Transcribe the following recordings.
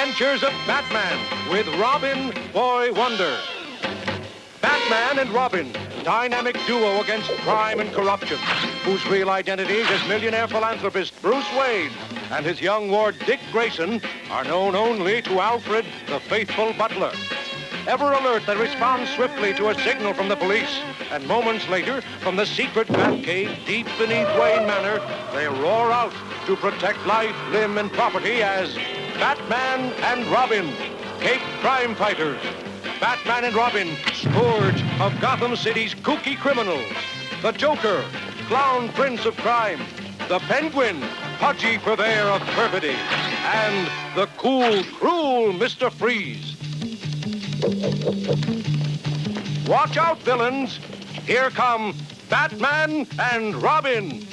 Adventures of Batman with Robin, Boy Wonder. Batman and Robin, dynamic duo against crime and corruption, whose real identities as millionaire philanthropist Bruce Wayne and his young ward Dick Grayson are known only to Alfred, the faithful butler. Ever alert, they respond swiftly to a signal from the police, and moments later, from the secret Batcave deep beneath Wayne Manor, they roar out to protect life, limb, and property as Batman and Robin, Cape crime fighters. Batman and Robin, scourge of Gotham City's kooky criminals. The Joker, clown prince of crime. The Penguin, pudgy purveyor of perfidy. And the cool, cruel Mr. Freeze. Watch out, villains. Here come Batman and Robin.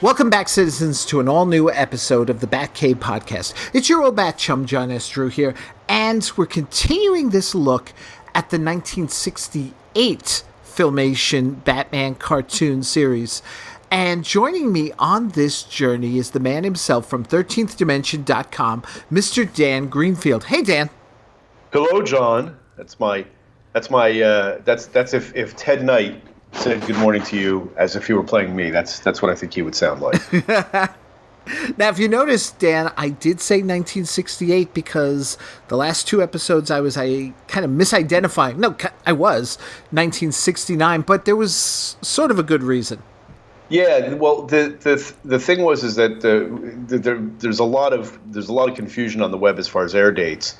Welcome back, citizens, to an all-new episode of the Batcave podcast. It's your old bat chum, John S. Drew here, and we're continuing this look at the 1968 Filmation Batman cartoon series. And joining me on this journey is the man himself from 13thdimension.com, Mr. Dan Greenfield. Hey, Dan. Hello, John. That's if Ted Knight said good morning to you as if he were playing me. That's what I think he would sound like. Now, if you notice, Dan, I did say 1968 because the last two episodes I kind of misidentifying. No, I was 1969, but there was sort of a good reason. Yeah, well, the thing is that there's a lot of confusion on the web as far as air dates,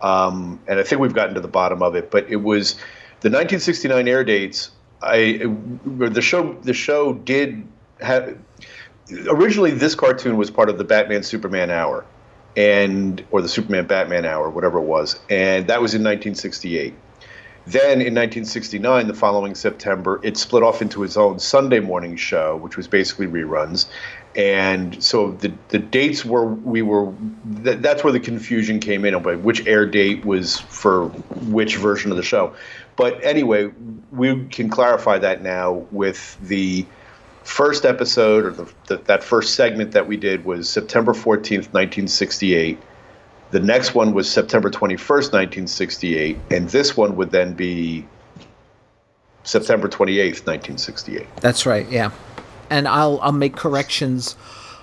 and I think we've gotten to the bottom of it. But it was the 1969 air dates. The show did have originally this cartoon was part of the Batman Superman Hour, or the Superman Batman Hour, whatever it was, and that was in 1968. Then in 1969, the following September, it split off into its own Sunday morning show, which was basically reruns. And so the dates that's where the confusion came in about which air date was for which version of the show. But anyway, we can clarify that now with the first episode, or that first segment that we did was September 14th, 1968. The next one was September 21st, 1968, and this one would then be September 28th, 1968. That's right, yeah. And I'll make corrections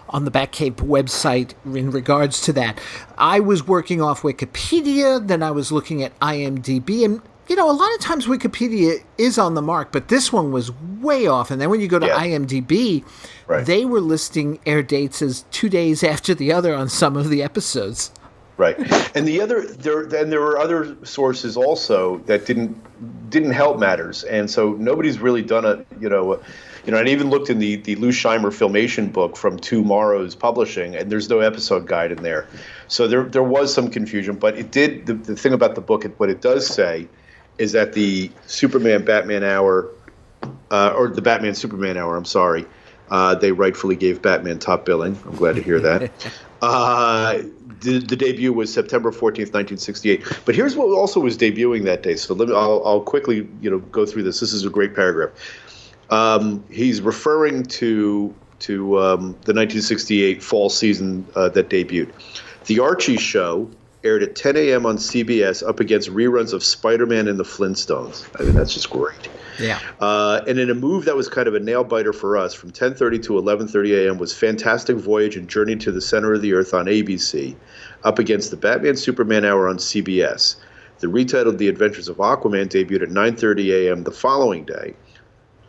on the Batcave website in regards to that. I was working off Wikipedia, then I was looking at IMDb, and a lot of times Wikipedia is on the mark, but this one was way off. And then when you go to IMDb, right, they were listing air dates as 2 days after the other on some of the episodes. Right, and there were other sources also that didn't help matters, and so nobody's really done I even looked in the Lou Scheimer Filmation book from Tomorrow's Publishing, and there's no episode guide in there, so there was some confusion. But it did the thing about the book. What it does say is that the Superman Batman Hour, or the Batman Superman Hour, I'm sorry, they rightfully gave Batman top billing. I'm glad to hear that. The debut was September 14th, 1968. But here's what also was debuting that day. So I'll quickly go through this. This is a great paragraph. He's referring to the 1968 fall season that debuted. The Archie Show aired at 10 a.m. on CBS up against reruns of Spider-Man and the Flintstones. I mean, that's just great. Yeah. And in a move that was kind of a nail-biter for us, from 10:30 to 11:30 a.m. was Fantastic Voyage and Journey to the Center of the Earth on ABC, up against the Batman Superman Hour on CBS. The retitled The Adventures of Aquaman debuted at 9:30 a.m. the following day.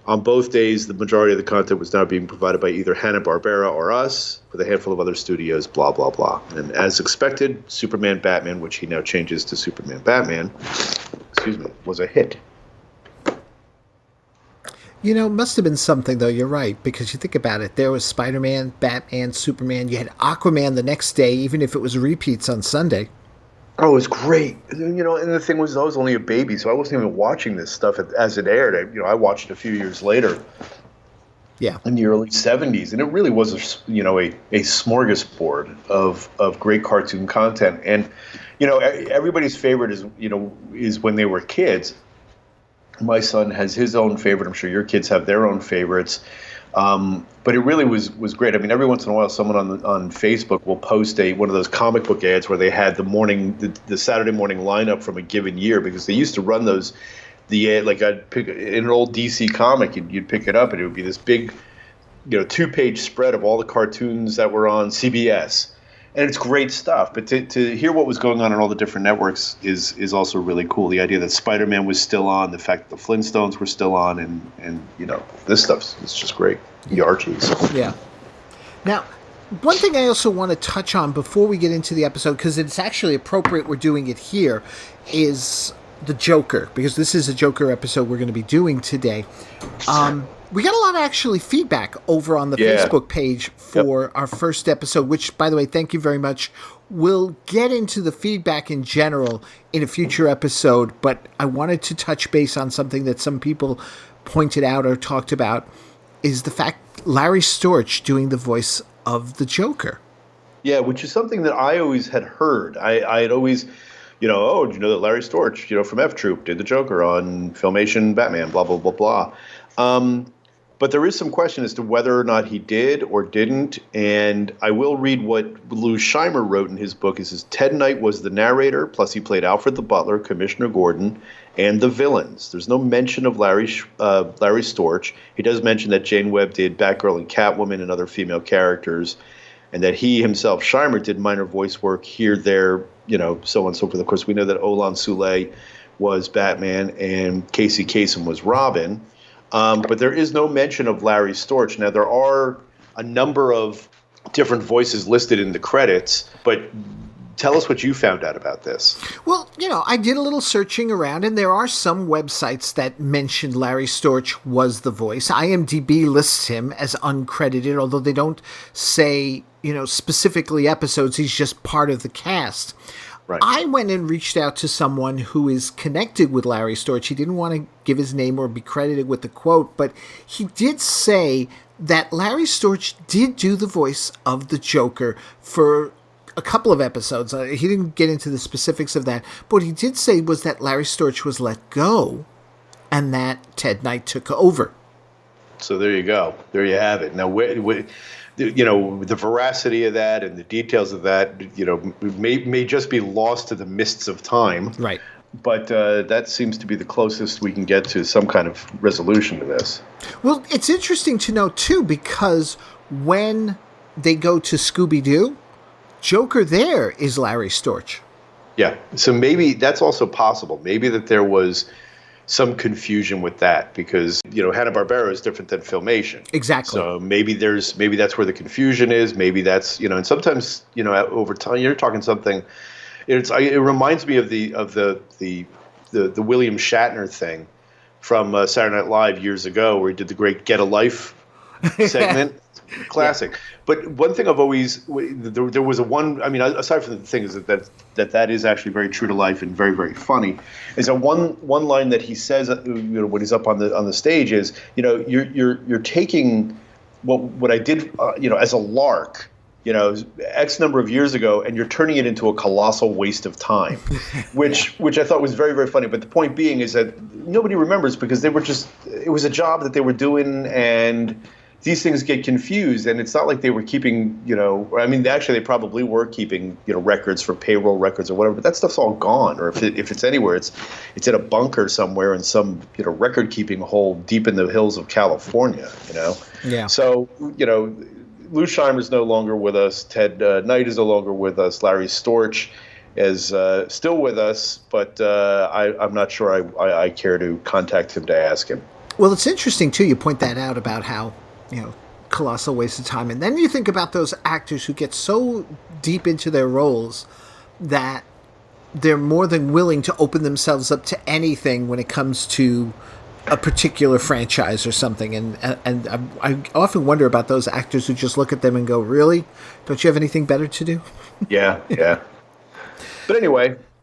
On both days, the majority of the content was now being provided by either Hanna-Barbera or us, with a handful of other studios, blah, blah, blah. And as expected, Superman Batman, which he now changes to Superman Batman, was a hit. Must have been something, though. You're right, because you think about it. There was Spider-Man, Batman, Superman. You had Aquaman the next day, even if it was repeats on Sunday. Oh, it was great. And the thing was, I was only a baby, so I wasn't even watching this stuff as it aired. I watched it a few years later. Yeah. In the early 70s, and it really was a smorgasbord of great cartoon content. And everybody's favorite is when they were kids. My son has his own favorite. I'm sure your kids have their own favorites. But it really was great. I mean, every once in a while, someone on Facebook will post one of those comic book ads where they had the Saturday morning lineup from a given year, because they used to run those. Like I'd pick in an old DC comic, you'd pick it up and it would be this big, 2-page spread of all the cartoons that were on CBS. And it's great stuff, but to hear what was going on all the different networks is also really cool. The idea that Spider-Man was still on, the fact that the Flintstones were still on, and this stuff is just great. The Archies. Yeah. Now, one thing I also want to touch on before we get into the episode, because it's actually appropriate we're doing it here, is the Joker, because this is a Joker episode we're going to be doing today. We got a lot of actually feedback over on the Facebook page for our first episode, which, by the way, thank you very much. We'll get into the feedback in general in a future episode, but I wanted to touch base on something that some people pointed out or talked about, is the fact Larry Storch doing the voice of the Joker. Yeah, which is something that I always had heard. I had always, did you know that Larry Storch, from F Troop, did the Joker on Filmation Batman, blah, blah, blah, blah. But there is some question as to whether or not he did or didn't. And I will read what Lou Scheimer wrote in his book. He says, Ted Knight was the narrator, plus he played Alfred the Butler, Commissioner Gordon, and the villains. There's no mention of Larry Storch. He does mention that Jane Webb did Batgirl and Catwoman and other female characters, and that he himself, Scheimer, did minor voice work here, there, so on and so forth. Of course, we know that Olan Soule was Batman and Casey Kasem was Robin. But there is no mention of Larry Storch. Now, there are a number of different voices listed in the credits, but tell us what you found out about this. Well, I did a little searching around, and there are some websites that mentioned Larry Storch was the voice. IMDb lists him as uncredited, although they don't say, specifically episodes. He's just part of the cast. Right. I went and reached out to someone who is connected with Larry Storch. He didn't want to give his name or be credited with the quote, but he did say that Larry Storch did do the voice of the Joker for a couple of episodes. He didn't get into the specifics of that, but what he did say was that Larry Storch was let go and that Ted Knight took over. So there you go. There you have it. Now, the veracity of that and the details of that, may just be lost to the mists of time. Right. But that seems to be the closest we can get to some kind of resolution to this. Well, it's interesting to know, too, because when they go to Scooby-Doo, Joker there is Larry Storch. Yeah. So maybe that's also possible. Maybe that there was some confusion with that because, Hanna-Barbera is different than Filmation. Exactly. So maybe that's where the confusion is. Maybe that's, and sometimes, over time you're talking something, it reminds me of the William Shatner thing from Saturday Night Live years ago where he did the great Get a Life segment. Classic. Yeah. But one thing I've always there was aside from the thing is that is actually very true to life and very, very funny, is that one line that he says when he's up on the stage is you're taking what I did as a lark X number of years ago, and you're turning it into a colossal waste of time, which I thought was very, very funny. But the point being is that nobody remembers because it was a job that they were doing, and these things get confused, and it's not like they were keeping, actually they probably were keeping, records for payroll records or whatever, but that stuff's all gone. Or if it's anywhere, it's in a bunker somewhere in some, record keeping hole deep in the hills of California, Yeah. So, Lou Scheimer's no longer with us. Ted Knight is no longer with us. Larry Storch is still with us, but I'm not sure I care to contact him to ask him. Well, it's interesting, too. You point that out about how, colossal waste of time. And then you think about those actors who get so deep into their roles that they're more than willing to open themselves up to anything when it comes to a particular franchise or something. And I often wonder about those actors who just look at them and go, really? Don't you have anything better to do? Yeah. But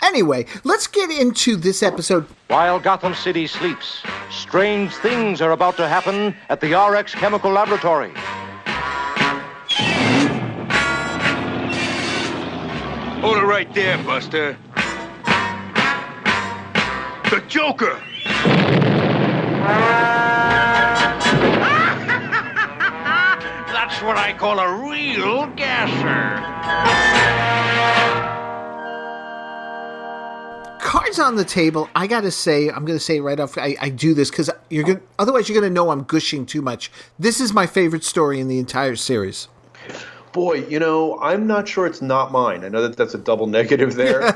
Anyway, let's get into this episode. While Gotham City sleeps, strange things are about to happen at the RX Chemical Laboratory. Hold it right there, Buster. The Joker! I call a real gasser. Cards on the table, I gotta say, I'm gonna say right off, I do this because otherwise you're gonna know I'm gushing too much. This is my favorite story in the entire series. Boy, I'm not sure it's not mine. I know that that's a double negative there.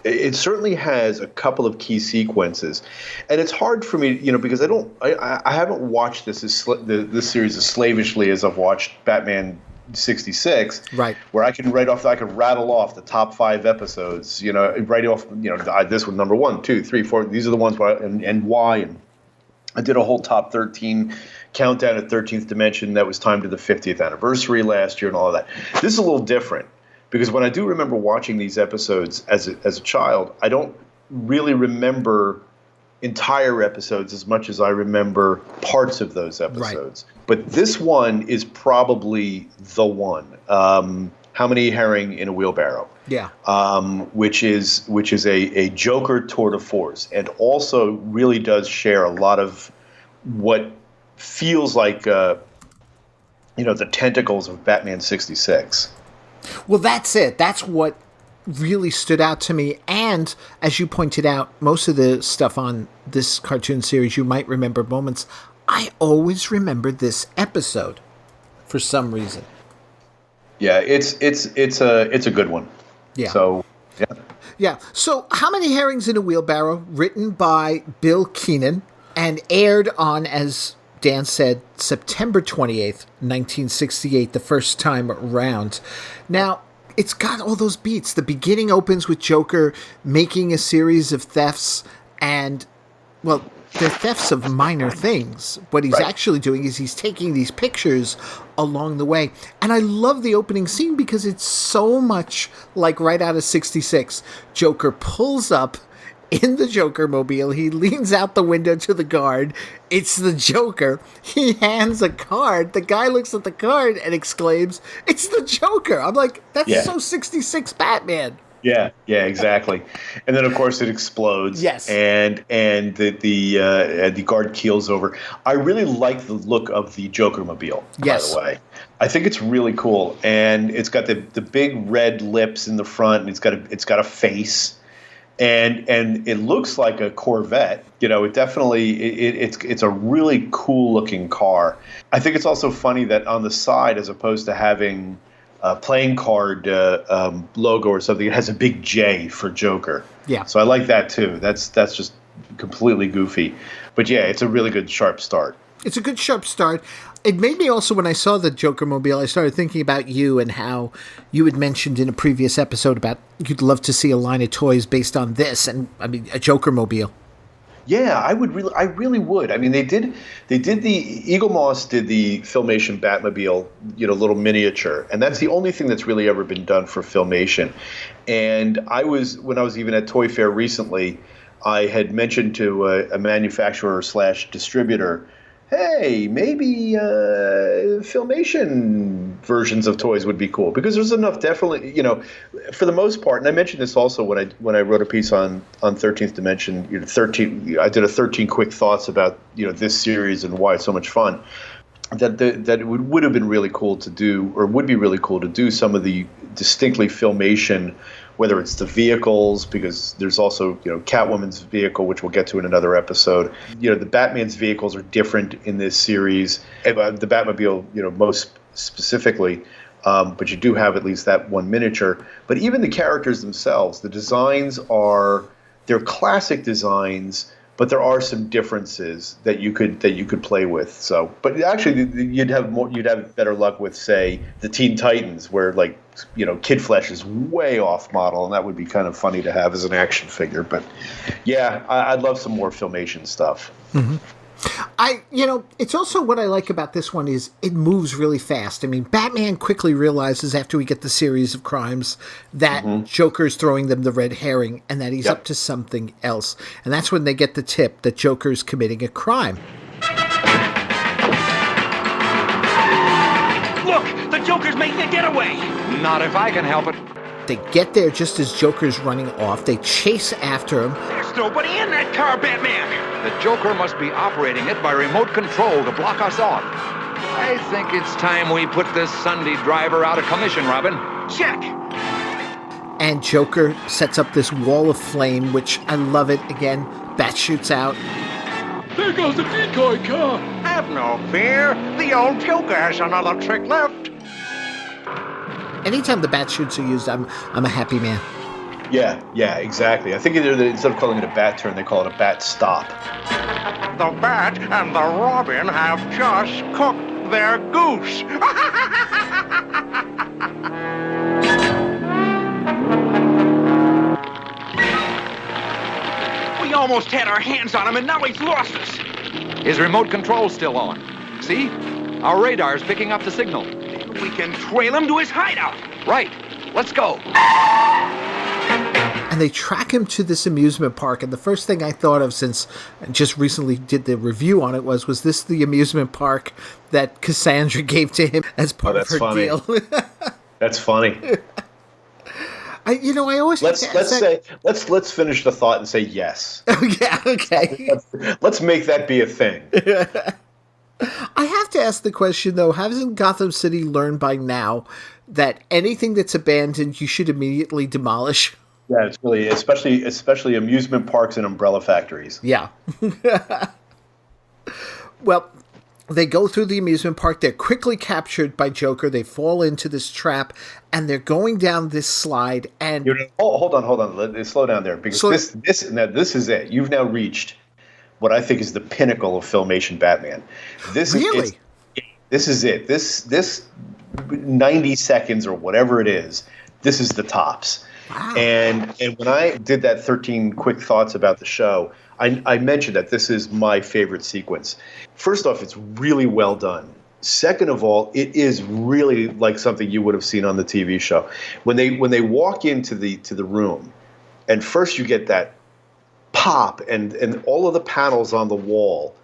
It certainly has a couple of key sequences, and it's hard for me, because I haven't watched this series as slavishly as I've watched Batman 66, right? Where I can rattle off the top 5 episodes, right off, this one number 1, 2, 3, 4. These are the ones where and why, and I did a whole top 13 countdown at 13th Dimension that was timed to the 50th anniversary last year and all of that. This is a little different because when I do remember watching these episodes as a child, I don't really remember entire episodes as much as I remember parts of those episodes. Right. But this one is probably the one. How Many Herring in a Wheelbarrow? Yeah. Which is a Joker tour de force, and also really does share a lot of what feels like the tentacles of Batman 66. Well, that's it. That's what really stood out to me. And as you pointed out, most of the stuff on this cartoon series, you might remember moments. I always remember this episode for some reason. Yeah, it's a good one. Yeah. So, yeah. Yeah. So, How Many Herrings in a Wheelbarrow, written by Bill Keenan and aired on, as Dan said, September 28th, 1968, the first time around. Now, it's got all those beats. The beginning opens with Joker making a series of thefts, and, well, they're thefts of minor things. What he's actually doing is he's taking these pictures along the way. And I love the opening scene because it's so much like right out of 66. Joker pulls up in the Joker mobile. He leans out the window to the guard. It's the Joker. He hands a card. The guy looks at the card and exclaims, "It's the Joker." I'm like, that's so 66 Batman. Yeah, exactly. And then of course it explodes. Yes. And the guard keels over. I really like the look of the Joker mobile, by the way. I think it's really cool. And it's got the big red lips in the front, and it's got a face. And it looks like a Corvette. It definitely it's a really cool looking car. I think it's also funny that on the side, as opposed to having a playing card logo or something, it has a big J for Joker. Yeah. So I like that too. That's just completely goofy. But yeah, it's a really good sharp start. It's a good sharp start. It made me also, when I saw the Joker mobile, I started thinking about you and how you had mentioned in a previous episode about you'd love to see a line of toys based on this, and I mean a Joker mobile. Yeah, I really would. I mean, they did the Eagle Moss did the Filmation Batmobile, little miniature, and that's the only thing that's really ever been done for Filmation. And when I was even at Toy Fair recently, I had mentioned to a manufacturer / distributor, hey, maybe Filmation versions of toys would be cool, because there's enough, definitely, for the most part. And I mentioned this also when I wrote a piece on 13th Dimension. I did a 13 quick thoughts about this series and why it's so much fun. That it would have been really cool to do, or would be really cool to do, some of the distinctly Filmation, whether it's the vehicles, because there's also, Catwoman's vehicle, which we'll get to in another episode. The Batman's vehicles are different in this series. The Batmobile, most specifically, but you do have at least that one miniature. But even the characters themselves, the designs they're classic designs, but there are some differences that you could play with. So, but actually, you'd have better luck with, say, the Teen Titans, where Kid Flash is way off model, and that would be kind of funny to have as an action figure. But yeah, I'd love some more Filmation stuff. Mm-hmm. It's also what I like about this one is it moves really fast. I mean, Batman quickly realizes after we get the series of crimes that Joker's throwing them the red herring and that he's up to something else. And that's when they get the tip that Joker's committing a crime. Look, the Joker's making a getaway. Not if I can help it. They get there just as Joker's running off. They chase after him. There's nobody in that car, Batman. The Joker must be operating it by remote control to block us off. I think it's time we put this Sunday driver out of commission, Robin. Check. And Joker sets up this wall of flame, which I love it. Again, Bat shoots out. There goes the decoy car. Have no fear. The old Joker has another trick left. Anytime the Bat shoots are used, I'm a happy man. Yeah, exactly. I think instead of calling it a bat turn, they call it a bat stop. The Bat and the Robin have just cooked their goose. We almost had our hands on him, and now he's lost us. His remote control's still on. See? Our radar's picking up the signal. We can trail him to his hideout. Right. Let's go. And they track him to this amusement park. And the first thing I thought of, since I just recently did the review on it, was this the amusement park that Cassandra gave to him as part of her funny. deal? That's funny. I always Let's finish the thought and say yes. Oh, yeah, okay. Let's make that be a thing. I have to ask the question, though, hasn't Gotham City learned by now that anything that's abandoned you should immediately demolish? Yeah, it's really, especially amusement parks and umbrella factories. Yeah. Well, they go through the amusement park. They're quickly captured by Joker. They fall into this trap, and they're going down this slide. And hold on. Slow down there, because this is it. You've now reached what I think is the pinnacle of Filmation Batman. This is it. This 90 seconds or whatever it is. This is the tops. Wow. And when I did that 13 quick thoughts about the show, I mentioned that this is my favorite sequence. First off, it's really well done. Second of all, it is really like something you would have seen on the TV show. When they walk into the room, and first you get that pop and all of the panels on the wall.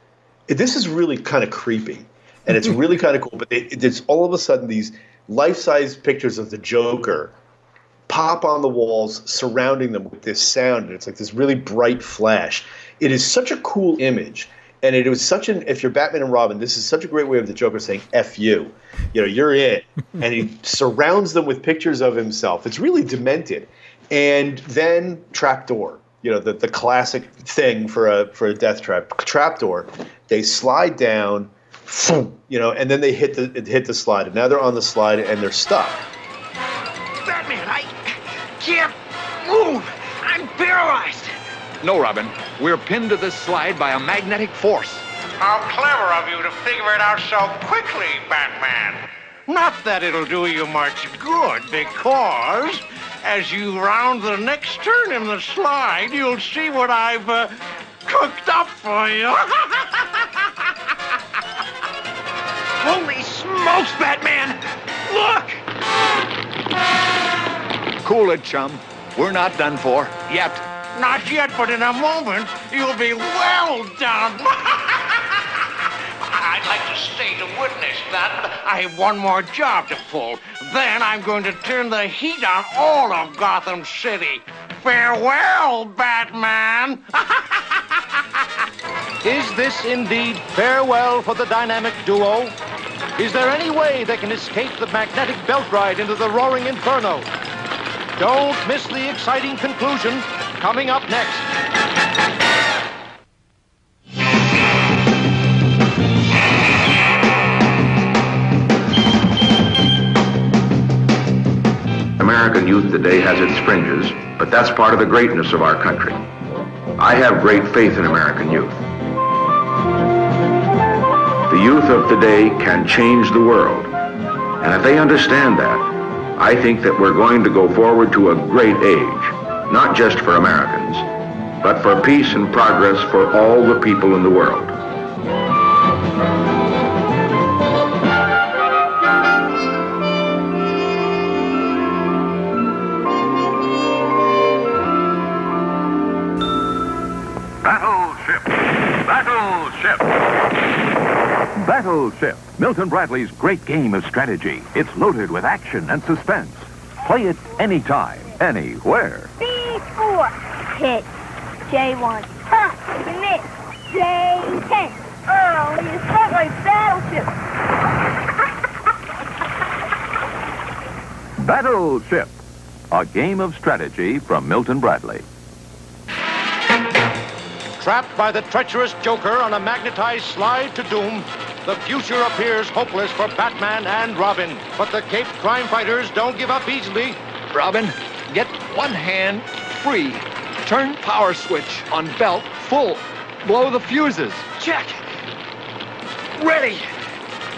This is really kind of creepy, and it's really kind of cool. But there's all of a sudden these life-size pictures of the Joker pop on the walls, surrounding them with this sound, and it's like this really bright flash. It is such a cool image, and it was if you're Batman and Robin, this is such a great way of the Joker saying "F you," you're it, and he surrounds them with pictures of himself. It's really demented, and then trapdoor, the classic thing for a death trapdoor. They slide down, and then they hit the slide, and now they're on the slide and they're stuck. Batman, I can't move. I'm paralyzed. No, Robin. We're pinned to this slide by a magnetic force. How clever of you to figure it out so quickly, Batman. Not that it'll do you much good, because as you round the next turn in the slide, you'll see what I've cooked up for you. Holy smokes, Batman! Look! Cool it, chum. We're not done for. Yet. Not yet, but in a moment, you'll be well done. I'd like to stay to witness that. I have one more job to pull. Then I'm going to turn the heat on all of Gotham City. Farewell, Batman. Is this indeed farewell for the dynamic duo? Is there any way they can escape the magnetic belt ride into the roaring inferno? Don't miss the exciting conclusion coming up next. American youth today has its fringes, but that's part of the greatness of our country. I have great faith in American youth. The youth of today can change the world, and if they understand that, I think that we're going to go forward to a great age, not just for Americans, but for peace and progress for all the people in the world. Battleship! Battleship! Battleship, Milton Bradley's great game of strategy. It's loaded with action and suspense. Play it anytime, anywhere. B4. Hit. J1. Ha! You missed. J10. Oh, you struck my battleship. Battleship, a game of strategy from Milton Bradley. Trapped by the treacherous Joker on a magnetized slide to doom, the future appears hopeless for Batman and Robin. But the Cape crime fighters don't give up easily. Robin, get one hand free. Turn power switch on belt full. Blow the fuses. Check. Ready.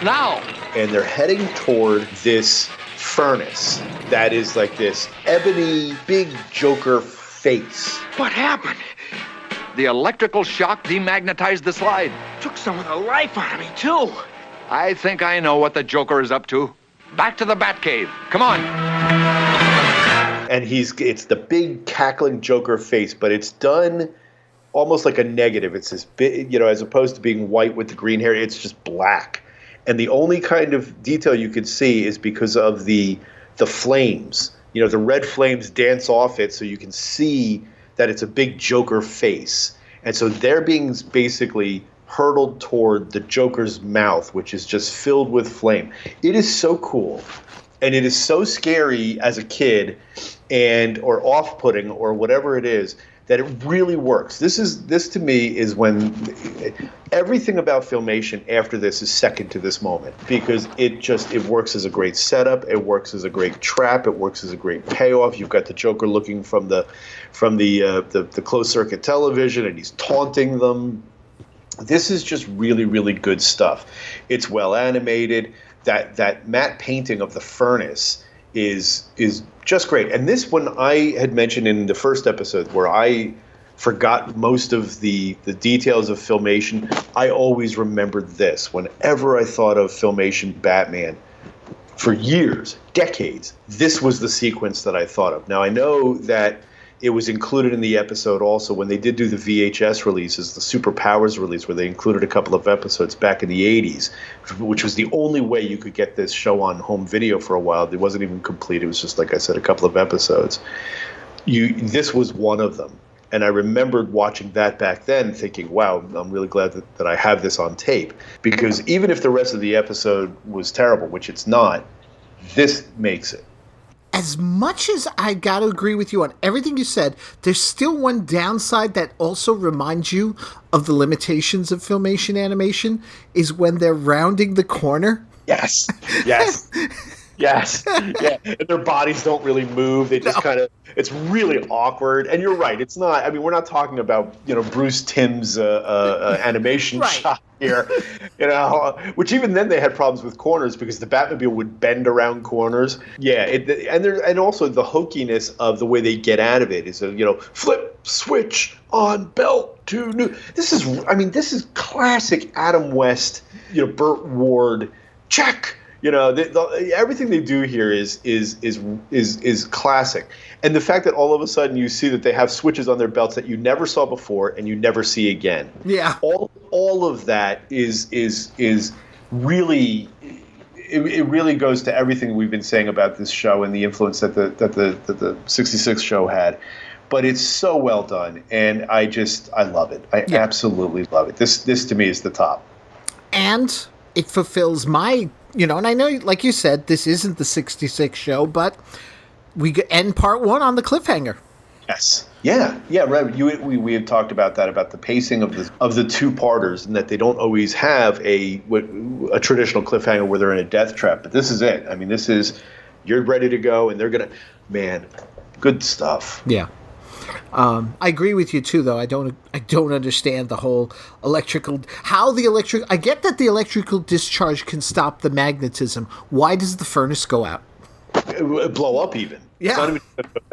Now. And they're heading toward this furnace that is like this ebony big Joker face. What happened? The electrical shock demagnetized the slide. Took some of the life out of me, too. I think I know what the Joker is up to. Back to the Batcave. Come on. And it's the big cackling Joker face, but it's done almost like a negative. It's this big, as opposed to being white with the green hair, it's just black. And the only kind of detail you can see is because of the flames. The red flames dance off it, so you can see that it's a big Joker face. And so they're being basically hurtled toward the Joker's mouth, which is just filled with flame. It is so cool. And it is so scary as a kid or off-putting or whatever it is that it really works. This to me is when everything about Filmation after this is second to this moment, because it works as a great setup, it works as a great trap, it works as a great payoff. You've got the Joker looking from the closed circuit television, and he's taunting them. This is just really, really good stuff. It's well animated. That matte painting of the furnace is just great. And this one I had mentioned in the first episode where I forgot most of the details of Filmation. I always remembered this. Whenever I thought of Filmation Batman, for years, decades, this was the sequence that I thought of. Now, I know that it was included in the episode also when they did do the VHS releases, the Superpowers release, where they included a couple of episodes back in the 80s, which was the only way you could get this show on home video for a while. It wasn't even complete. It was just, like I said, a couple of episodes. This was one of them. And I remembered watching that back then thinking, wow, I'm really glad that I have this on tape. Because even if the rest of the episode was terrible, which it's not, this makes it. As much as I got to agree with you on everything you said, there's still one downside that also reminds you of the limitations of Filmation animation, is when they're rounding the corner. Yes. Yeah. And their bodies don't really move. They just kind of, it's really awkward. And you're right. It's not, I mean, we're not talking about, Bruce Timm's animation shot here, which even then they had problems with corners because the Batmobile would bend around corners. Yeah. And also the hokiness of the way they get out of it is, flip, switch on belt to new. This is classic Adam West, Burt Ward, check. Everything they do here is classic, and the fact that all of a sudden you see that they have switches on their belts that you never saw before and you never see again. Yeah, all of that is really it really goes to everything we've been saying about this show and the influence that the 66 show had. But it's so well done, and I love it. I absolutely love it. This to me is the top, and it fulfills my. And I know, like you said, this isn't the 66 show, but we end part one on the cliffhanger. Yes. Yeah, right. We had talked about that, about the pacing of the two-parters, and that they don't always have a traditional cliffhanger where they're in a death trap. But this is it. I mean, this is, you're ready to go, and they're going to, man, good stuff. Yeah. I agree with you too, though. I don't understand the whole electrical. I get that the electrical discharge can stop the magnetism. Why does the furnace go out? It blow up even. Yeah. It's not even,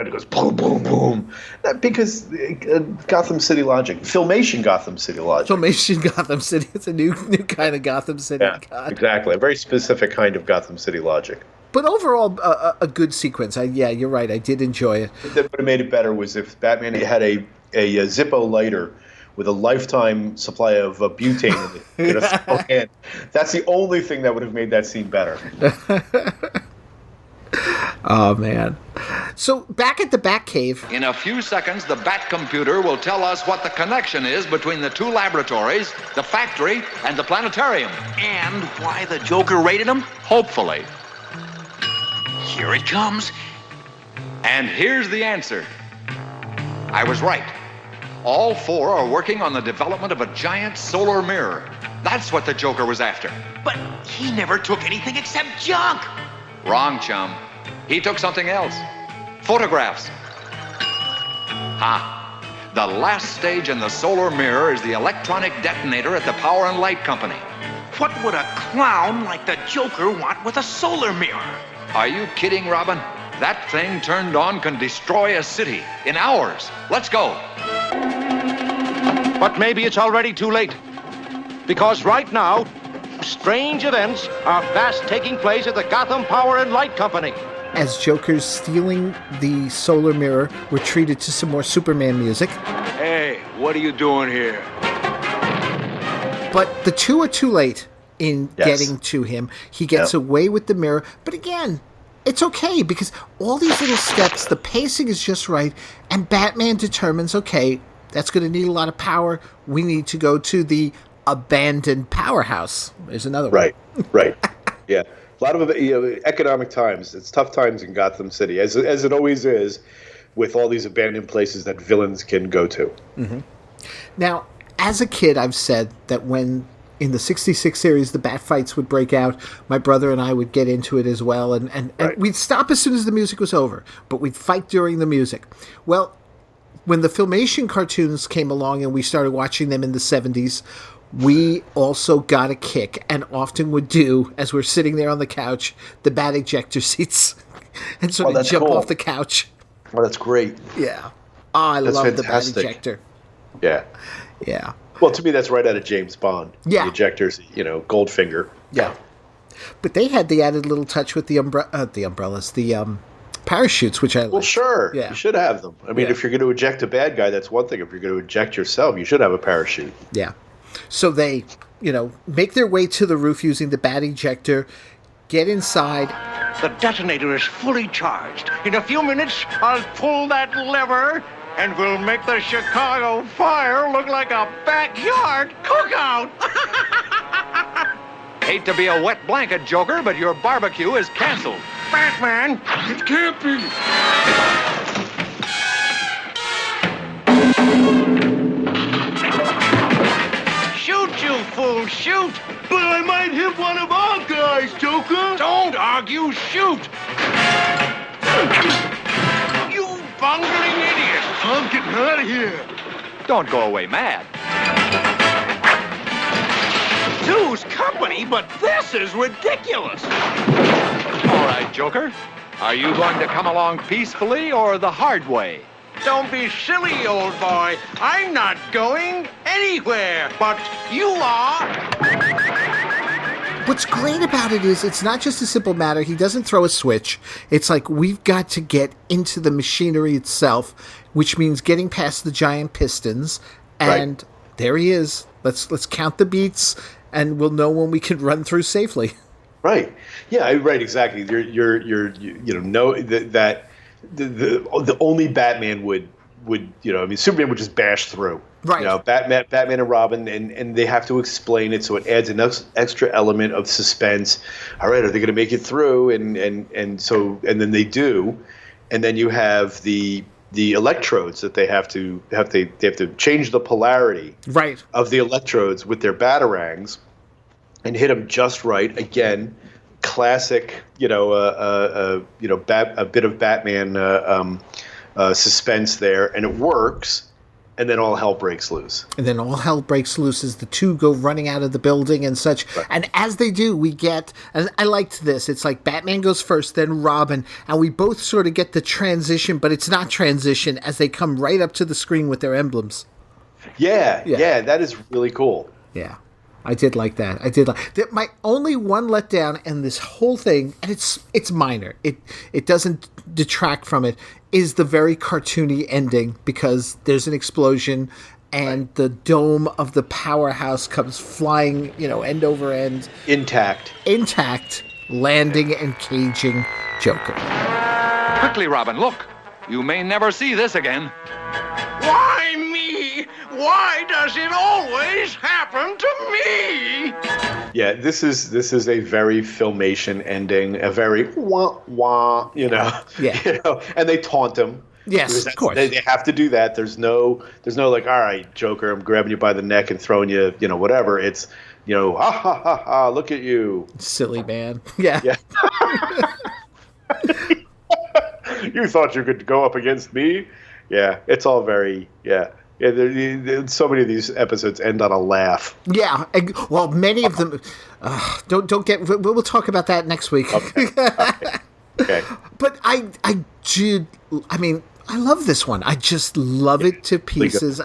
it goes boom, boom, boom. Because Gotham City logic. Filmation Gotham City logic. Filmation Gotham City. It's a new kind of Gotham City. Yeah, exactly. A very specific kind of Gotham City logic. But overall, a good sequence. You're right. I did enjoy it. What would have made it better was if Batman had a Zippo lighter with a lifetime supply of butane in a hand. That's the only thing that would have made that scene better. Oh, man. So, back at the Batcave. In a few seconds, the Bat computer will tell us what the connection is between the two laboratories, the factory, and the planetarium. And why the Joker raided them? Hopefully. Here it comes. And here's the answer. I was right. All four are working on the development of a giant solar mirror. That's what the Joker was after. But he never took anything except junk. Wrong, chum. He took something else. Photographs. The last stage in the solar mirror is the electronic detonator at the Power and Light Company. What would a clown like the Joker want with a solar mirror? Are you kidding, Robin? That thing turned on can destroy a city in hours. Let's go. But maybe it's already too late. Because right now, strange events are fast taking place at the Gotham Power and Light Company. As Joker's stealing the solar mirror, we're treated to some more Superman music. Hey, what are you doing here? But the two are too late in getting to him. He gets away with the mirror. But again, it's okay because all these little steps, the pacing is just right. And Batman determines, okay, that's going to need a lot of power. We need to go to the abandoned powerhouse. There's another one. Right. Yeah. A lot of economic times. It's tough times in Gotham City, as it always is, with all these abandoned places that villains can go to. Mm-hmm. Now, as a kid, I've said that when in the 66 series the bat fights would break out, my brother and I would get into it as well, and we'd stop as soon as the music was over, but we'd fight during the music. Well, when the Filmation cartoons came along and we started watching them in the 70s, we also got a kick and often would do, as we're sitting there on the couch, the bat ejector seats and sort of jump off the couch. Oh, that's great. Yeah. Oh, I love the bat ejector. Yeah. Yeah. Well, to me, that's right out of James Bond. Yeah. The ejectors, Goldfinger. Yeah. But they had the added little touch with the umbrellas, the parachutes, which I like. Well, sure. Yeah. You should have them. I mean, if you're going to eject a bad guy, that's one thing. If you're going to eject yourself, you should have a parachute. Yeah. So they, make their way to the roof using the bat ejector, get inside. The detonator is fully charged. In a few minutes, I'll pull that lever, and we'll make the Chicago fire look like a backyard cookout. Hate to be a wet blanket, Joker, but your barbecue is canceled. Batman! It can't be. Shoot, you fool, shoot! But I might hit one of our guys, Joker. Don't argue, shoot! You bungling idiot! I'm getting out of here. Don't go away mad. Two's company, but this is ridiculous. All right, Joker. Are you going to come along peacefully or the hard way? Don't be silly, old boy. I'm not going anywhere, but you are. What's great about it is it's not just a simple matter. He doesn't throw a switch. It's like we've got to get into the machinery itself, which means getting past the giant pistons. And there he is. Let's count the beats, and we'll know when we can run through safely. Right. Yeah. Right. Exactly. The only Batman would Superman would just bash through. Right. Batman and Robin, and they have to explain it, so it adds an extra element of suspense. All right, are they going to make it through? And then they do, and then you have the electrodes that they have to change the polarity of the electrodes with their batarangs and hit them just right. Again, classic, a bit of Batman suspense there, and it works. And then all hell breaks loose. And then all hell breaks loose as the two go running out of the building and such. Right. And as they do, we get, and I liked this, it's like Batman goes first, then Robin, and we both sort of get the transition, but it's not transition as they come right up to the screen with their emblems. Yeah, that is really cool. Yeah. I did like that. My only one letdown in this whole thing, and it's minor. It doesn't detract from it, is the very cartoony ending because there's an explosion and the dome of the powerhouse comes flying, end over end. Intact, landing and caging Joker. Quickly, Robin, look. You may never see this again. Why me? Why does it always happen to me? Yeah, this is a very Filmation ending, a very wah wah, Yeah. and they taunt him. Yes, of course. They have to do that. There's no like, all right, Joker, I'm grabbing you by the neck and throwing you, whatever. It's, ha ha ha ha, look at you, silly man. Yeah. You thought you could go up against me? Yeah, it's all very so many of these episodes end on a laugh. Yeah, well, many of them. Don't get. We'll talk about that next week. Okay. But I mean, I love this one. I just love it to pieces.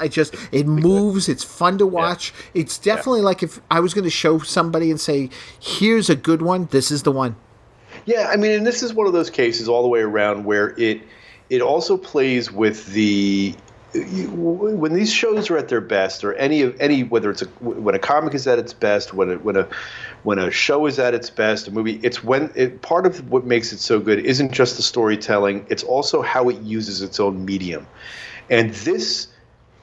It moves. It's fun to watch. Yeah. It's definitely like if I was going to show somebody and say, "Here's a good one. This is the one." Yeah, I mean, and this is one of those cases all the way around where it also plays with the. When these shows are at their best, or any whether it's when a comic is at its best, when a show is at its best, a movie, it's part of what makes it so good isn't just the storytelling, it's also how it uses its own medium, and this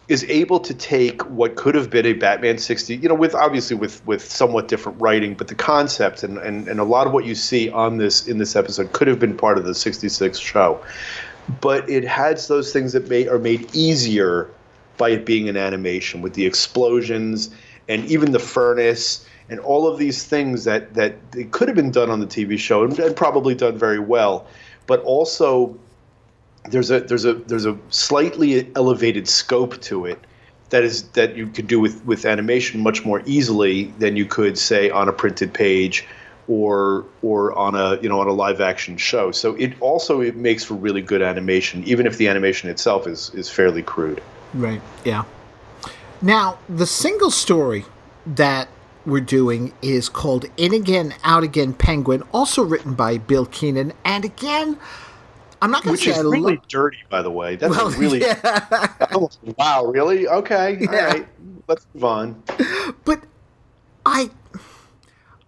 is able to take what could have been a Batman 60, with somewhat different writing, but the concept and a lot of what you see in this episode could have been part of the 66 show. But it has those things that are made easier by it being an animation, with the explosions and even the furnace and all of these things that it could have been done on the TV show and probably done very well. But also there's a slightly elevated scope to it that you could do with animation much more easily than you could, say, on a printed page or on a live action show. So it makes for really good animation, even if the animation itself is fairly crude. Right. Yeah. Now, the single story that we're doing is called In Again, Out Again Penguin, also written by Bill Keenan. And again, I'm not going to say which is really dirty, by the way. That's really wow, really? Okay. Yeah. All right. Let's move on. But I'm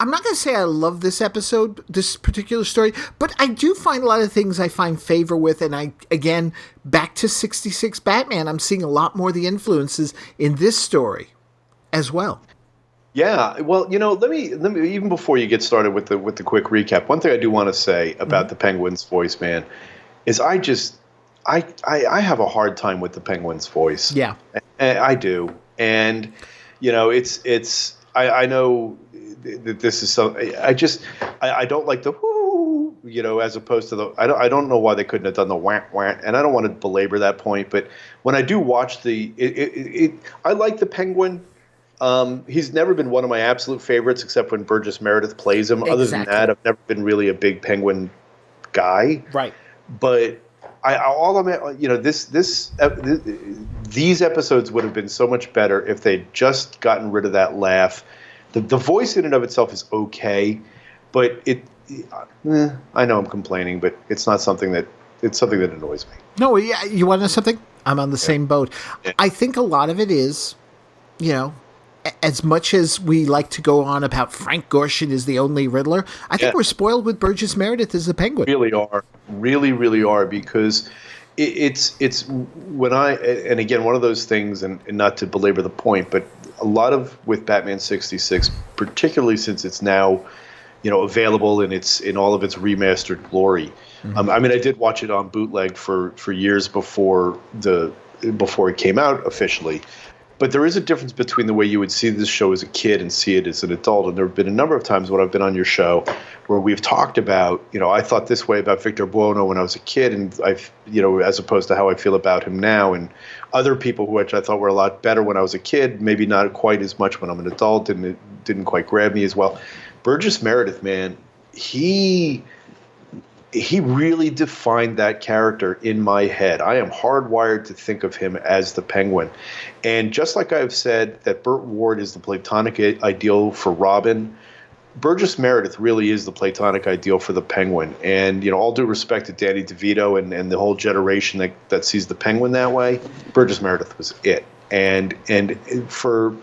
not going to say I love this episode, this particular story, but I do find a lot of things I find favor with, and again, back to 66 Batman, I'm seeing a lot more of the influences in this story as well. Yeah, well, let me even before you get started with the quick recap, one thing I do want to say about the Penguin's voice, man, is I have a hard time with the Penguin's voice. Yeah. I do. And I know that this is so. I don't like the whoo, as opposed to the. I don't know why they couldn't have done the wah wah, and I don't want to belabor that point. But when I do watch I like the Penguin. He's never been one of my absolute favorites, except when Burgess Meredith plays him. Exactly. Other than that, I've never been really a big Penguin guy. Right. But these episodes would have been so much better if they'd just gotten rid of that laugh. The voice in and of itself is okay, but I know I'm complaining, but it's something that annoys me. No, yeah, you want to know something? I'm on the same boat. Yeah. I think a lot of it is, as much as we like to go on about Frank Gorshin is the only Riddler, I think we're spoiled with Burgess Meredith as the Penguin. Really are. Really, really are, because it's when and again, one of those things, and not to belabor the point, but a lot of with Batman 66, particularly since it's now, available in all of its remastered glory. Mm-hmm. I did watch it on bootleg for years before it came out officially. But there is a difference between the way you would see this show as a kid and see it as an adult. And there have been a number of times when I've been on your show where we've talked about, I thought this way about Victor Buono when I was a kid, and as opposed to how I feel about him now, and other people which I thought were a lot better when I was a kid, maybe not quite as much when I'm an adult, and it didn't quite grab me as well. Burgess Meredith, man, he really defined that character in my head. I am hardwired to think of him as the Penguin. And just like I've said that Burt Ward is the platonic ideal for Robin, Burgess Meredith really is the platonic ideal for the Penguin. And, all due respect to Danny DeVito and the whole generation that sees the Penguin that way, Burgess Meredith was it. And for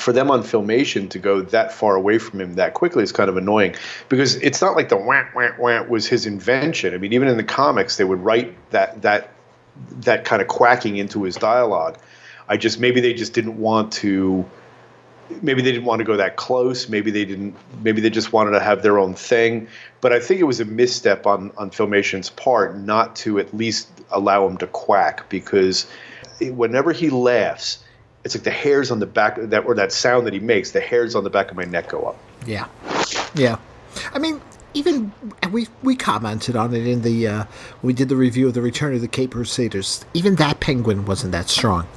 them on Filmation to go that far away from him that quickly is kind of annoying, because it's not like the wah wah wah was his invention. Even in the comics, they would write that kind of quacking into his dialogue. Maybe they just didn't want to maybe they didn't want to go that close. Maybe they just wanted to have their own thing. But I think it was a misstep on Filmation's part not to at least allow him to quack, because whenever he laughs, it's like the hairs on the back that sound that he makes, the hairs on the back of my neck go up. Yeah. Yeah. I mean, even we commented on it in the we did the review of the Return of the Cape Crusaders. Even that penguin wasn't that strong.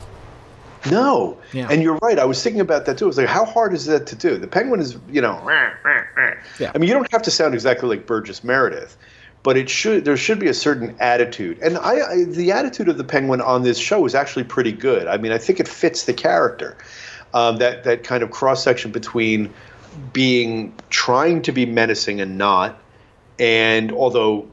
No. Yeah. And you're right. I was thinking about that too. I was like, how hard is that to do? The penguin is, Yeah. I mean, you don't have to sound exactly like Burgess Meredith, but there should be a certain attitude. And the attitude of the penguin on this show is actually pretty good. I mean, I think it fits the character. That kind of cross-section between trying to be menacing and not, and although,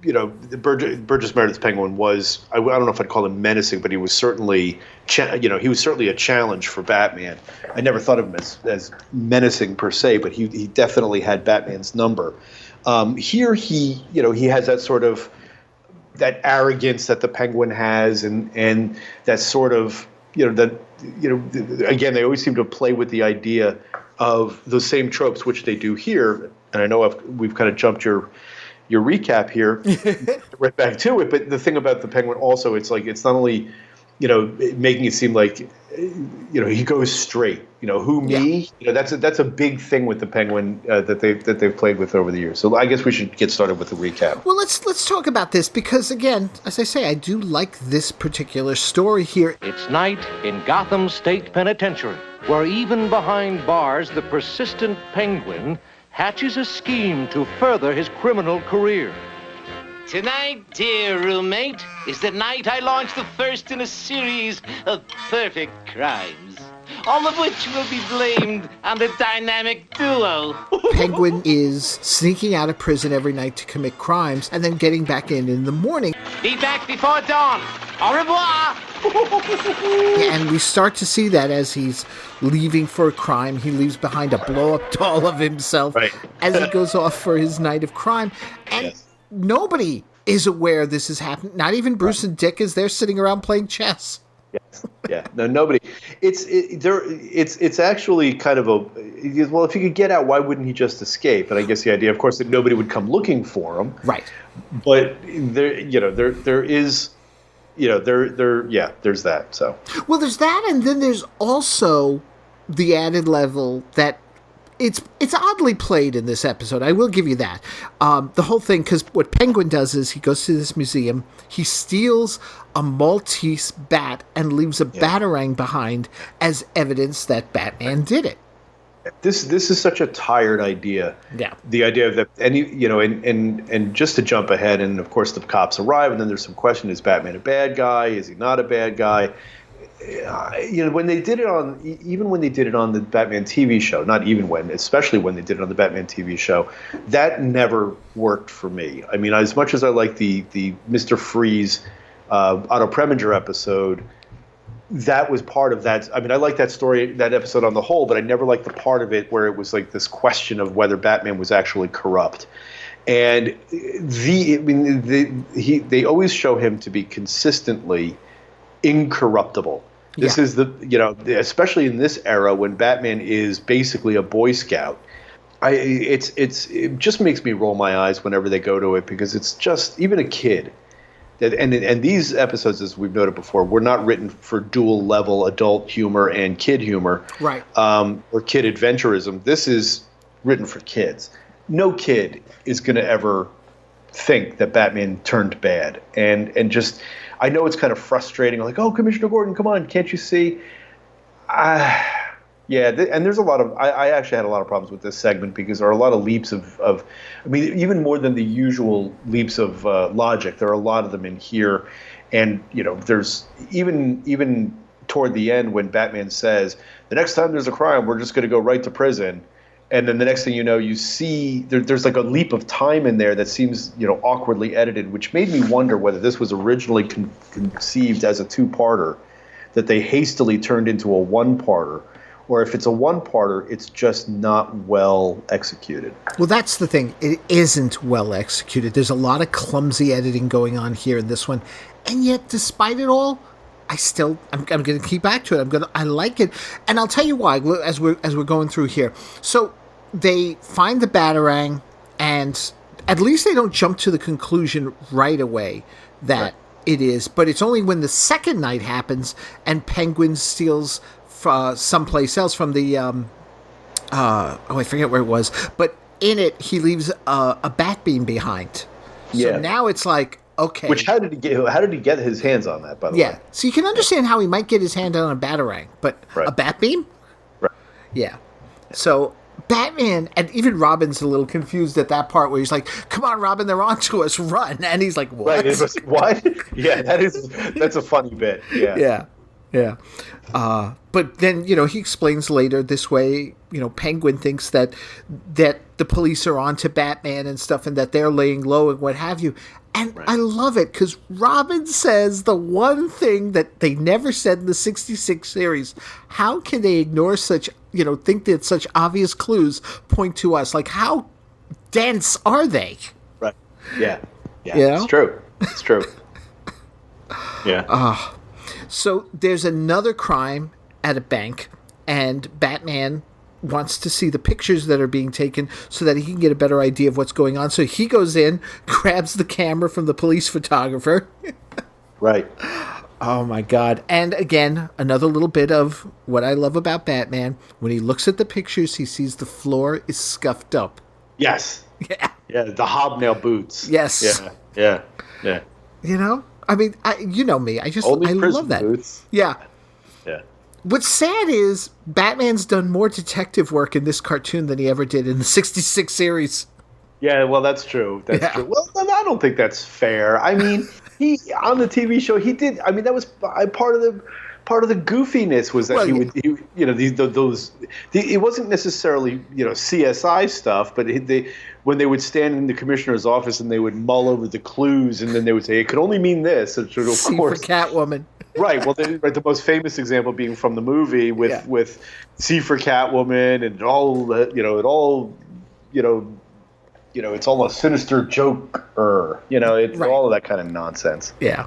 the Burgess Meredith's penguin was, I don't know if I'd call him menacing, but he was certainly, he was certainly a challenge for Batman. I never thought of him as menacing per se, but he definitely had Batman's number. Here he has that sort of, that arrogance that the penguin has, and that sort of, again, they always seem to play with the idea of those same tropes, which they do here. And I know we've kind of jumped your recap here right back to it. But the thing about the penguin also, it's like, it's not only, making it seem like, he goes straight, who me, that's a big thing with the penguin that they've played with over the years. So I guess we should get started with the recap. Well, let's talk about this, because again, as I say, I do like this particular story here. It's night in Gotham State Penitentiary, where even behind bars, the persistent penguin hatches a scheme to further his criminal career. Tonight, dear roommate, is the night I launch the first in a series of perfect crimes, all of which will be blamed on the dynamic duo. Penguin is sneaking out of prison every night to commit crimes and then getting back in the morning. Be back before dawn. Au revoir. And we start to see that as he's leaving for a crime. He leaves behind a blow-up doll of himself as he goes off for his night of crime. And nobody is aware this is happening. Not even Bruce and Dick, as they're sitting around playing chess. Yes. Yeah. No, nobody. It's actually kind of well, if he could get out, why wouldn't he just escape? And I guess the idea, of course, that nobody would come looking for him. Right. But there is, there's that. So. Well, there's that, and then there's also the added level that it's oddly played in this episode. I will give you that. The whole thing, because what Penguin does is he goes to this museum, he steals a Maltese bat and leaves a batarang behind as evidence that Batman did it. This is such a tired idea. Yeah. The idea of that, and just to jump ahead, and of course the cops arrive, and then there's some question: is Batman a bad guy? Is he not a bad guy? When they did it on, even when they did it on the Batman TV show, especially when they did it on the Batman TV show, that never worked for me. I mean, as much as I like the Mr. Freeze Otto Preminger episode, that was part of that. I mean, I like that story, that episode on the whole, but I never liked the part of it where it was like this question of whether Batman was actually corrupt. And they always show him to be consistently incorruptible. This is especially in this era when Batman is basically a Boy Scout. It just makes me roll my eyes whenever they go to it, because it's just, even a kid. And these episodes, as we've noted before, were not written for dual level adult humor and kid humor, right? Or kid adventurism. This is written for kids. No kid is going to ever think that Batman turned bad, and just, I know it's kind of frustrating. Like, oh, Commissioner Gordon, come on, can't you see? And there's a lot of, I actually had a lot of problems with this segment, because there are a lot of leaps of I mean, even more than the usual leaps of logic, there are a lot of them in here. And, there's even toward the end when Batman says, the next time there's a crime, we're just going to go right to prison. And then the next thing you know, you see there's like a leap of time in there that seems, awkwardly edited, which made me wonder whether this was originally conceived as a two-parter that they hastily turned into a one-parter, or if it's a one-parter, it's just not well executed. Well, that's the thing. It isn't well executed. There's a lot of clumsy editing going on here in this one. And yet, despite it all, I'm going to keep back to it. I like it, and I'll tell you why as we're going through here. So they find the Batarang, and at least they don't jump to the conclusion right away that it is. But it's only when the second night happens and Penguin steals someplace else from the I forget where it was, but in it he leaves a bat beam behind. So now it's like, okay. Which how did he get his hands on that, by the way? Yeah. So you can understand how he might get his hand on a Batarang, but a bat beam? Right. Yeah. So Batman, and even Robin's a little confused at that part where he's like, "Come on, Robin, they're on to us, run!" And he's like, "What? Right? What? Yeah, that's a funny bit. Yeah, yeah. But then he explains later this way. Penguin thinks that the police are on to Batman and stuff, and that they're laying low and what have you. And I love it because Robin says the one thing that they never said in the 66 series. How can they ignore such, think that such obvious clues point to us? Like, how dense are they? Right. Yeah. It's true. Yeah. So there's another crime at a bank, and Batman wants to see the pictures that are being taken so that he can get a better idea of what's going on. So he goes in, grabs the camera from the police photographer. Right. Oh, my God. And again, another little bit of what I love about Batman. When he looks at the pictures, he sees the floor is scuffed up. Yes. Yeah. Yeah, the hobnail boots. Yes. Yeah. I mean, you know me. I love that. Boots. Yeah. Yeah. What's sad is Batman's done more detective work in this cartoon than he ever did in the 66 series. Yeah, well, that's true. That's true. Well, I don't think that's fair. I mean, he on the TV show, he did. I mean, that was part of the goofiness was that it wasn't necessarily CSI stuff, but when they would stand in the commissioner's office and they would mull over the clues, and then they would say it could only mean this. And of C course, for Catwoman. Right. Well, the most famous example being from the movie with C for Catwoman and all that. It's all a sinister joke. It's all of that kind of nonsense. Yeah.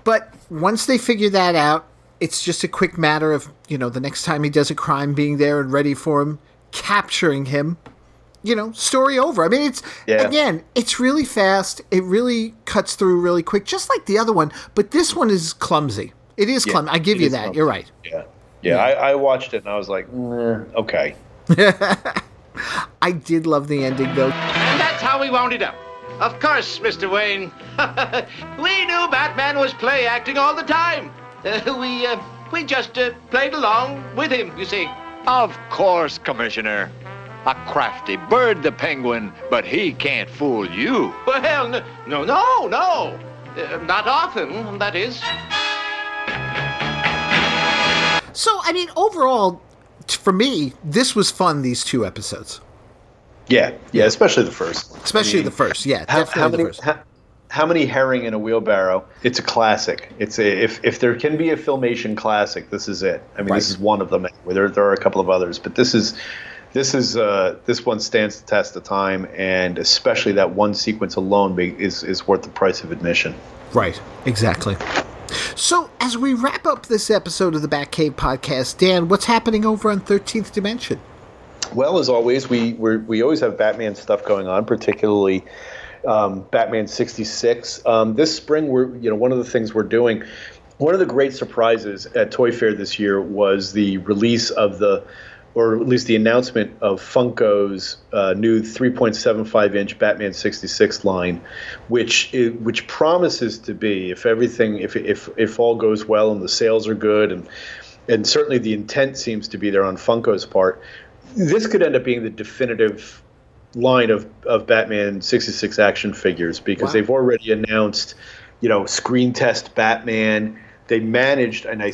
But once they figure that out, it's just a quick matter of the next time he does a crime, being there and ready for him, capturing him. Story over. I mean, it's really fast. It really cuts through really quick, just like the other one. But this one is clumsy. It is clumsy. I give you that. Clumsy. You're right. Yeah. I watched it and I was like, okay. I did love the ending, though. And that's how we wound it up. Of course, Mr. Wayne. We knew Batman was play acting all the time. We just played along with him, you see. Of course, Commissioner. A crafty bird, the Penguin, but he can't fool you. Well, no. Not often, that is. So, I mean, overall, for me, this was fun, these two episodes. Yeah, especially the first one. The first, definitely the first. How many herring in a wheelbarrow? It's a classic. It's if there can be a Filmation classic, this is it. I mean, This is one of them. There are a couple of others, but this one stands the test of time, and especially that one sequence alone is worth the price of admission. Right, exactly. So, as we wrap up this episode of the Batcave Podcast, Dan, what's happening over on 13th Dimension? Well, as always, we always have Batman stuff going on, particularly Batman 66. This spring, one of the things we're doing. One of the great surprises at Toy Fair this year was the release of or at least the announcement of Funko's new 3.75-inch Batman 66 line, which promises to be, if all goes well and the sales are good, and certainly the intent seems to be there on Funko's part, this could end up being the definitive line of Batman 66 action figures, because they've already announced, screen test Batman. They managed, and I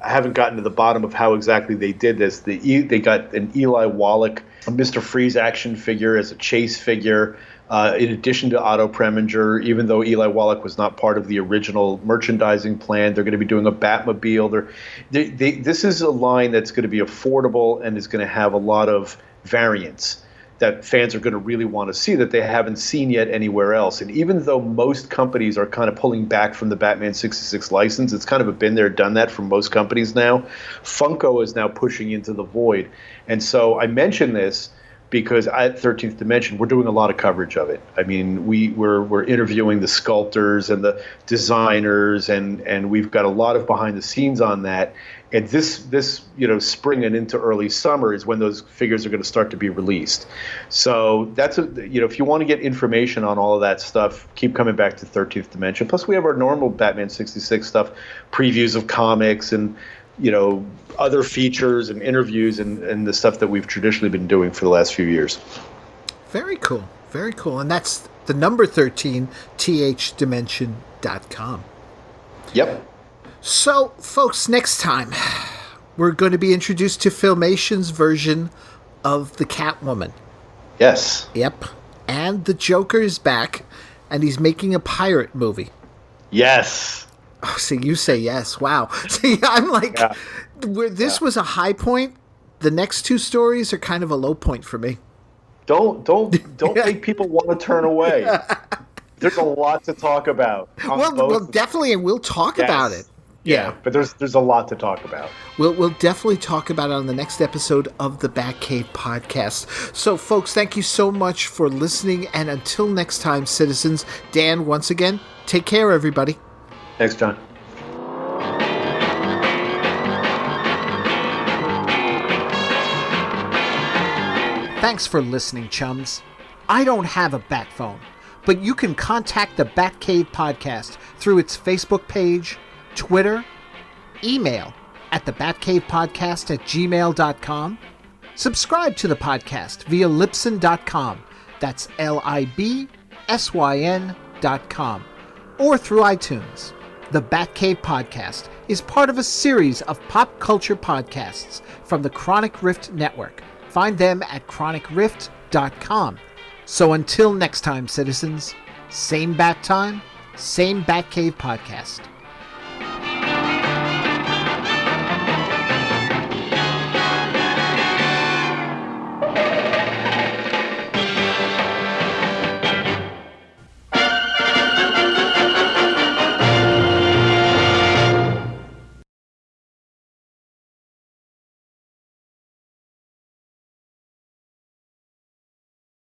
haven't gotten to the bottom of how exactly they did this. They got an Eli Wallach, a Mr. Freeze action figure as a chase figure, in addition to Otto Preminger. Even though Eli Wallach was not part of the original merchandising plan, they're going to be doing a Batmobile. This is a line that's going to be affordable and is going to have a lot of variants. that fans are going to really want to see that they haven't seen yet anywhere else. And even though most companies are kind of pulling back from the Batman 66 license, it's kind of a been there, done that for most companies now. Funko is now pushing into the void. And so I mention this because at 13th Dimension, we're doing a lot of coverage of it. I mean, we're interviewing the sculptors and the designers, and we've got a lot of behind the scenes on that. And this spring and into early summer is when those figures are going to start to be released. So that's if you want to get information on all of that stuff, keep coming back to 13th Dimension. Plus, we have our normal Batman 66 stuff, previews of comics and other features and interviews and the stuff that we've traditionally been doing for the last few years. Very cool. Very cool. And that's the number 13, thdimension.com. Yep. So, folks, next time we're going to be introduced to Filmation's version of the Catwoman. Yes. Yep. And the Joker is back, and he's making a pirate movie. Yes. Oh, see, you say yes. Wow. See, I'm like, where this was a high point, the next two stories are kind of a low point for me. Don't make people want to turn away. There's a lot to talk about. Well, definitely, and we'll talk about it. Yeah, but there's a lot to talk about. We'll definitely talk about it on the next episode of the Batcave Podcast. So, folks, thank you so much for listening, and until next time, citizens, Dan, once again, take care, everybody. Thanks, John. Thanks for listening, chums. I don't have a bat phone, but you can contact the Batcave Podcast through its Facebook page, Twitter, email at thebatcavepodcast@gmail.com. Subscribe to the podcast via Libsyn.com. That's LIBSYN.com. Or through iTunes. The Batcave Podcast is part of a series of pop culture podcasts from the Chronic Rift Network. Find them at chronicrift.com. So until next time, citizens, same bat time, same Batcave Podcast.